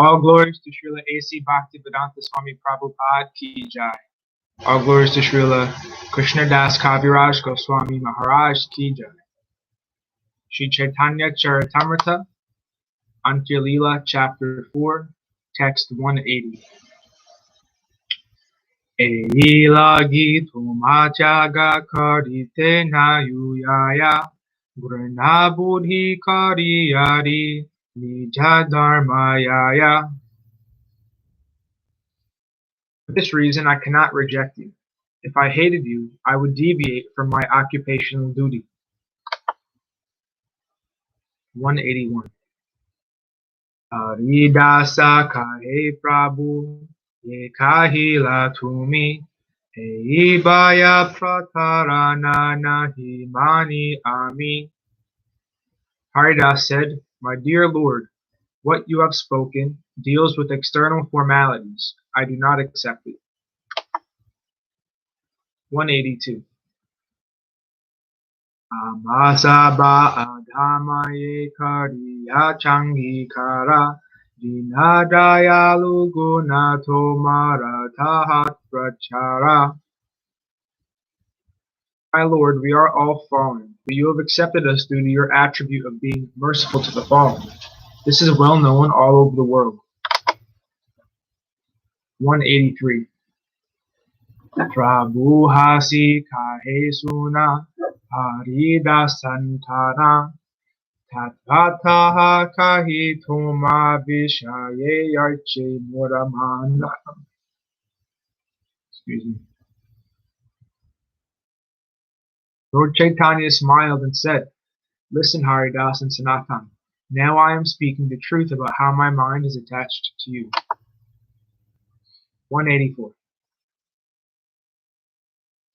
All glories to Srila A.C. Bhaktivedanta Swami Prabhupada ki jai. All glories to Srila Krishnadas Kaviraj Gosvāmī Maharaj ki jai. Śrī Caitanya-caritāmṛta Antya Lila, Chapter 4, Text 180. Eilagi tumachaga karite nayuyaya grana buddhi kariyari nija dharmayaya. For this reason I cannot reject you. If I hated you, I would deviate from my occupational duty. 181. Haridasa kahe Prabhu ye kahila tumi eibaya pratarana nahi mani ami. Haridas said, "My dear Lord, what you have spoken deals with external formalities. I do not accept it." 182. Amasaba adhamaye kariya changikara dinadaya lugunato maratahat prachara. My Lord, we are all fallen, but you have accepted us due to your attribute of being merciful to the fallen. This is well known all over the world. 183. Prabhu hasi kahe suna harida santana tatvataha kahi toma vishaye yarche muramana. Excuse me. Lord Chaitanya smiled and said, "Listen, Haridas and Sanātana. Now I am speaking the truth about how my mind is attached to you." 184.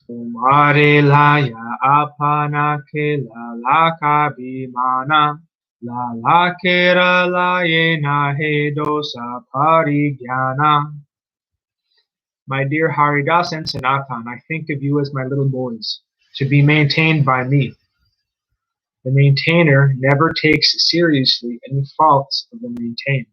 Tumhare laya apana ke lalaka bimana lalakera laye nahe dosa parigyana. My dear Haridas and Sanātana, I think of you as my little boys, to be maintained by me. The maintainer never takes seriously any faults of the maintained.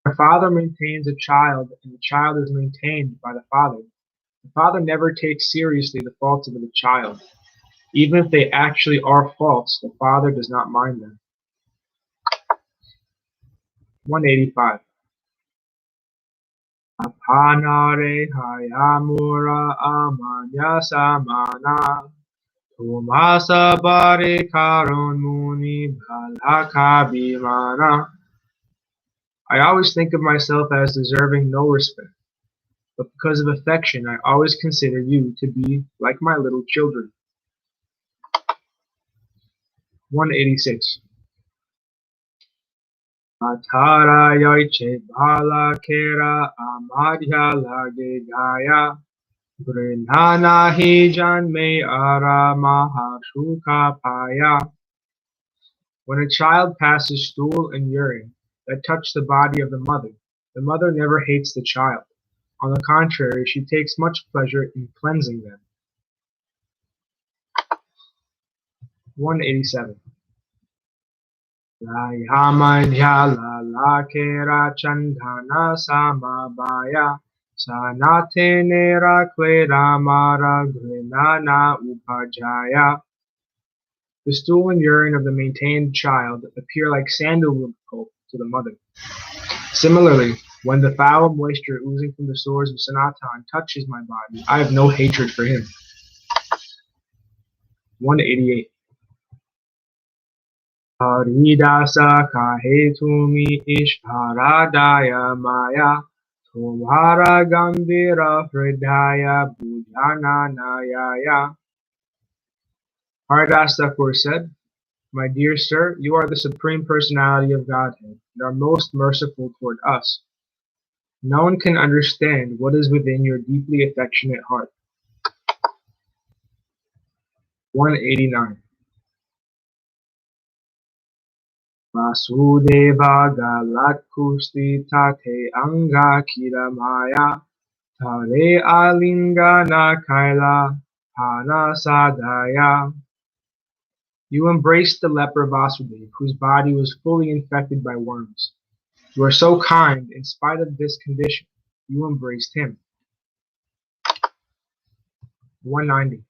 A father maintains a child, and the child is maintained by the father. The father never takes seriously the faults of the child. Even if they actually are faults, the father does not mind them. 185. Apanare hayamura amanya samana tumasa bare karon muni bhalaka bimana. I always think of myself as deserving no respect, but because of affection I always consider you to be like my little children. 186. Atara yoiche bhala kera amadhya lage gaya Brinana hi janme ara mahashuka paya. When a child passes stool and urine that touch the body of the mother never hates the child. On the contrary, she takes much pleasure in cleansing them. 187. Layamadhya lalakera chandana samabaya sanatene rakwe ramara grinana upajaya. The stool and urine of the maintained child appear like sandalwood pulp to the mother. Similarly, when the foul moisture oozing from the sores of Sanātana touches my body, I have no hatred for him. 188. Haridasa kahetumi ishharadaya maya tumhara gambira hridaya bhujana nayaya. Haridas therefore said, "My dear sir, you are the Supreme Personality of Godhead and are most merciful toward us. No one can understand what is within your deeply affectionate heart." 189. Vasudeva galatkusti tate anga kiramaya tare alingana kaila hana sadaya. You embraced the leper Vasudeva, whose body was fully infected by worms. You are so kind in spite of this condition. You embraced him. 190.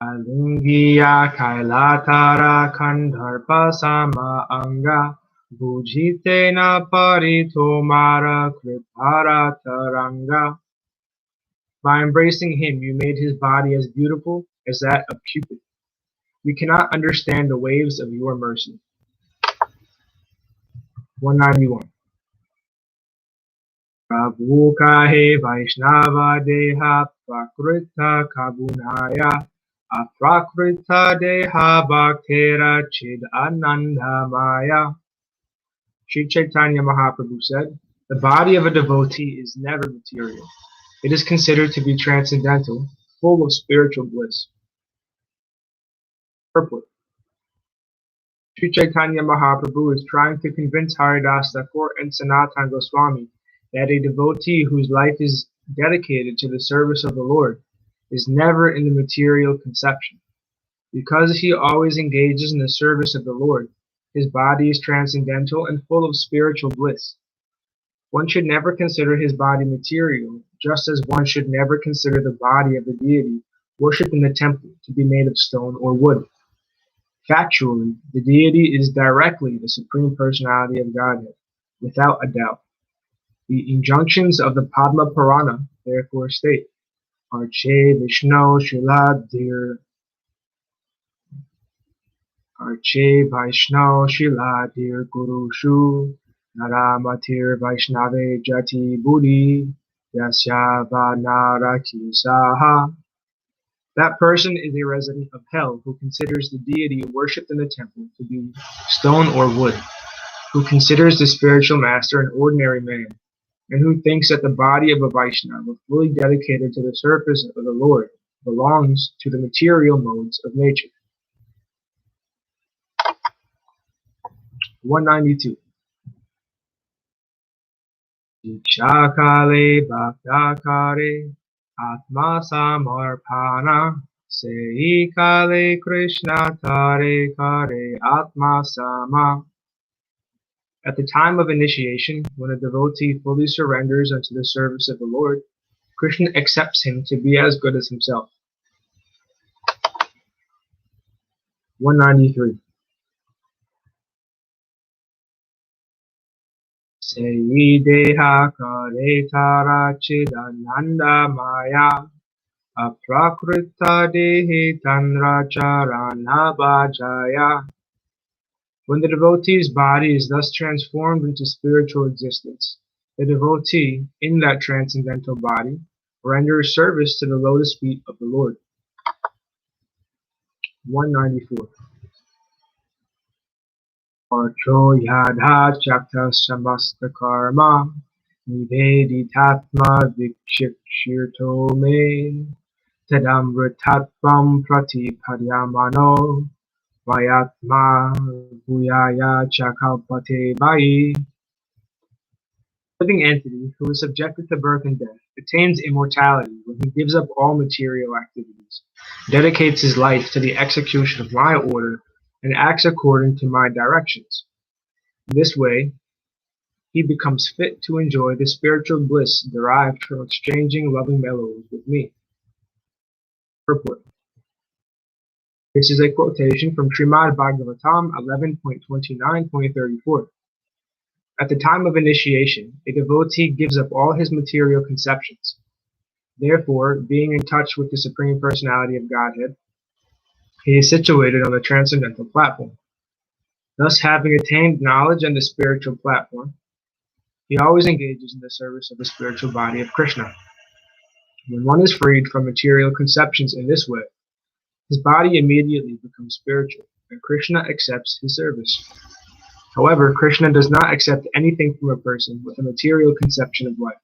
Alingiya kailatara kandharpa sama anga bhujitena paritomara kripara taranga. By embracing him, you made his body as beautiful as that of Cupid. We cannot understand the waves of your mercy. 191. Prabhu kahe Vaishnava deha prakrita kabunaya aprakrita deha bhaktera chid ananda maya. Śrī Caitanya Mahaprabhu said, the body of a devotee is never material. It is considered to be transcendental, full of spiritual bliss. Purport. Śrī Caitanya Mahaprabhu is trying to convince Haridas Thakur and Sanātana Gosvāmī that a devotee whose life is dedicated to the service of the Lord is never in the material conception. Because he always engages in the service of the Lord, his body is transcendental and full of spiritual bliss. One should never consider his body material, just as one should never consider the body of a deity worshipped in the temple to be made of stone or wood. Factually, the deity is directly the Supreme Personality of Godhead, without a doubt. The injunctions of the Padma Purana therefore state, Arche Vishnu Shiladir Arche Vaishnav Shiladir Gurushu Naramatir Vaishnave Jati Buddhi Yasya Vanaraki Saha. That person is a resident of hell who considers the deity worshipped in the temple to be stone or wood, who considers the spiritual master an ordinary man, and who thinks that the body of a Vaishnava fully dedicated to the service of the Lord belongs to the material modes of nature. 192. Dikshakale bhaktakare atma samarpana sei kale Krishna tare kare atma sama. At the time of initiation, when a devotee fully surrenders unto the service of the Lord, Krishna accepts him to be as good as himself. 193. Sei deha kare tara chidananda maya aprakrita dehi tanra charana bhajaya. When the devotee's body is thus transformed into spiritual existence, the devotee, in that transcendental body, renders service to the lotus feet of the Lord. 194. Archo yadha chakta samasta karma niveditatma vikshikshirto me tadamritatvam pratipadyamano vayatma bhuyaya chakalpate vayi. Living entity who is subjected to birth and death attains immortality when he gives up all material activities, dedicates his life to the execution of my order, and acts according to my directions. In this way, he becomes fit to enjoy the spiritual bliss derived from exchanging loving mellows with me. Purport. This is a quotation from Srimad Bhagavatam 11.29.34. At the time of initiation, a devotee gives up all his material conceptions. Therefore, being in touch with the Supreme Personality of Godhead, he is situated on the transcendental platform. Thus, having attained knowledge on the spiritual platform, he always engages in the service of the spiritual body of Krishna. When one is freed from material conceptions in this way, his body immediately becomes spiritual, and Krishna accepts his service. However, Krishna does not accept anything from a person with a material conception of life.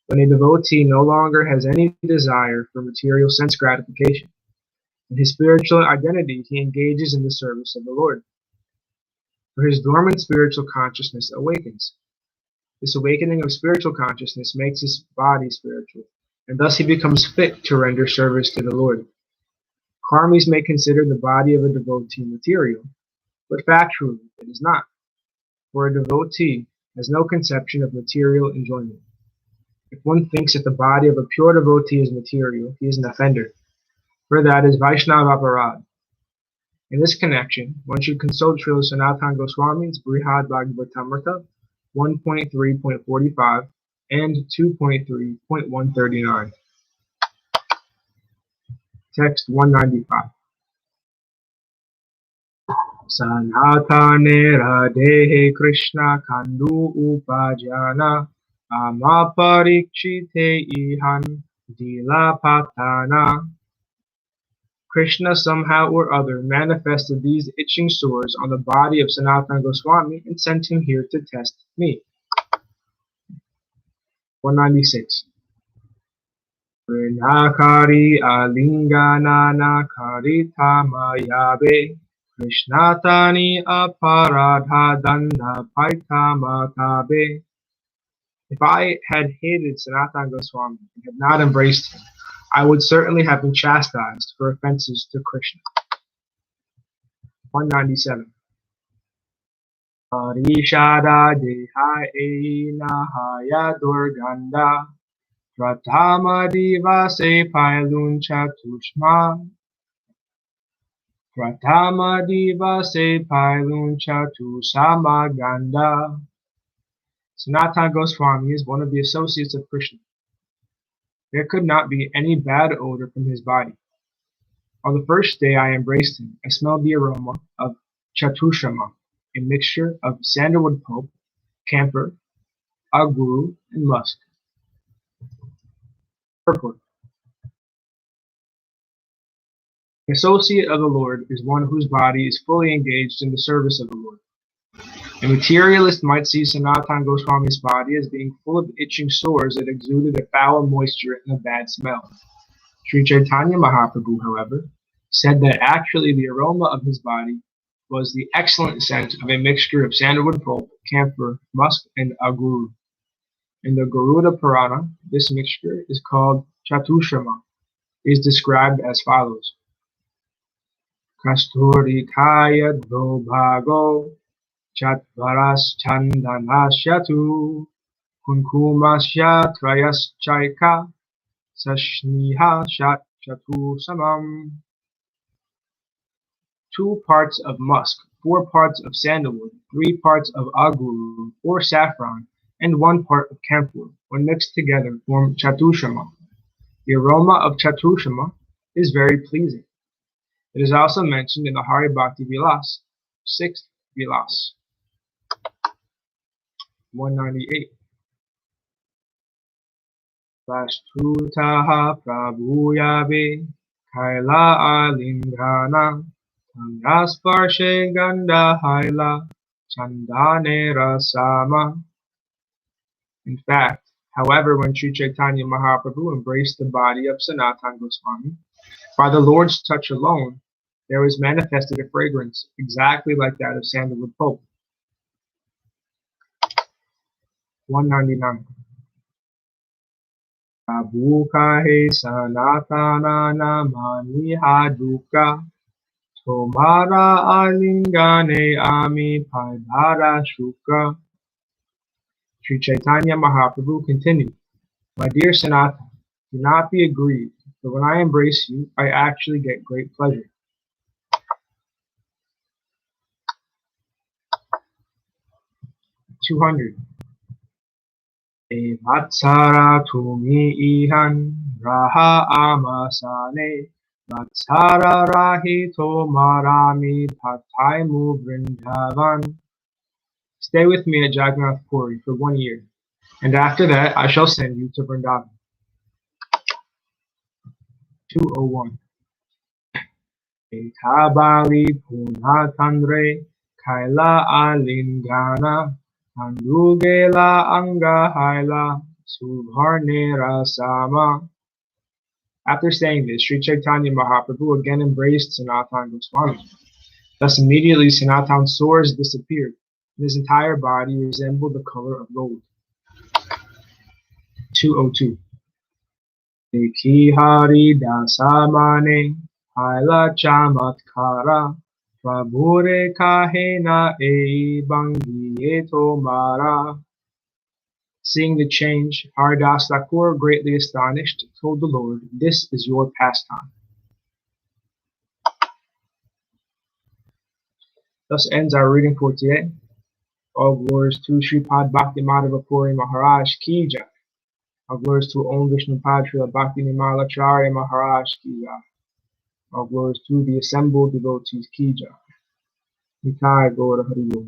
When a devotee no longer has any desire for material sense gratification, in his spiritual identity he engages in the service of the Lord. For his dormant spiritual consciousness awakens. This awakening of spiritual consciousness makes his body spiritual, and thus he becomes fit to render service to the Lord. Karmis may consider the body of a devotee material, but factually it is not, for a devotee has no conception of material enjoyment. If one thinks that the body of a pure devotee is material, he is an offender, for that is Vaishnava aparad. In this connection, one should consult Srila Sanātana Gosvāmī's Brihad Bhagavatamrta 1.3.45 and 2.3.139. Text 195. Sanātanera dehe Krishna kandu upajana amaparikshite ihan dilapatana. Krishna somehow or other manifested these itching sores on the body of Sanātana Gosvāmī and sent him here to test me. 196. Rinakari alinganana karitamayabe Krishnatani aparadha danda paitamatabe. If I had hated Sanātana Gosvāmī and had not embraced him, I would certainly have been chastised for offenses to Krishna. 197. Parishada deha eina haya durganda pratama divase pailun chatushma pratama divase pailun chatusama ganda. Sanātana Gosvāmī is one of the associates of Krishna. There could not be any bad odor from his body. On the first day I embraced him, I smelled the aroma of chatushrama, a mixture of sandalwood pulp, camphor, aguru, and musk. Purport. An associate of the Lord is one whose body is fully engaged in the service of the Lord. A materialist might see Sanātana Gosvāmī's body as being full of itching sores that exuded a foul moisture and a bad smell. Śrī Caitanya-Mahaprabhu, however, said that actually the aroma of his body was the excellent scent of a mixture of sandalwood pulp, camphor, musk, and aguru. In the Garuda Purana, this mixture is called chatushrama. It is described as follows. Kasturikaya dvobhago Chatvaras chandanasyatu kunkumasya trayaschaika sashniha shat chatu samam. 2 parts of musk, 4 parts of sandalwood, 3 parts of aguru or saffron, and 1 part of camphor, when mixed together, form chatushrama. The aroma of chatushrama is very pleasing. It is also mentioned in the Hari Bhakti Vilas, 6th Vilas. 198. Vashtutaha prabhuyabe kaila alingana tangasparshe ganda haila chandane rasama. In fact, however, when Śrī Caitanya-Mahaprabhu embraced the body of Sanātana Gosvāmī, by the Lord's touch alone, there was manifested a fragrance exactly like that of sandalwood pulp. 199. Prabhukahe Sanātana namani haduka tomara alingane ami paidhara shuka. Śrī Caitanya-Mahaprabhu continued, My dear Sanātana, do not be aggrieved, for when I embrace you, I actually get great pleasure. 200. Vatsara tumi ihan raha amasane Vatsara rahito marami pataimu vrindavan. Stay with me at Jagannātha Purī for 1 year, and after that I shall send you to Vrindavan. 201. Ekabali punatandre kaila alingana Andugela Angahaila Subharnera Sama. After saying this, Śrī Caitanya-Mahaprabhu again embraced Sanātana Gosvāmī. Thus immediately Sanātana's sores disappeared, and his entire body resembled the color of gold. 202. Dekhi Hari Dasamane Haila chamatkara. Prabhure kahena ei bangi tomara. Seeing the change, Haridas Thakur, greatly astonished, told the Lord, "This is your pastime." Thus ends our reading for today. All glories to Sripad Bhaktimadhava Puri Maharaj Ki Jai. All glories to Om Vishnu Padre Bhakti Nimalacharya Maharaj Ki Jai. All glories to the assembled devotees Ki Jai. Nitai Gaura Hari Bol.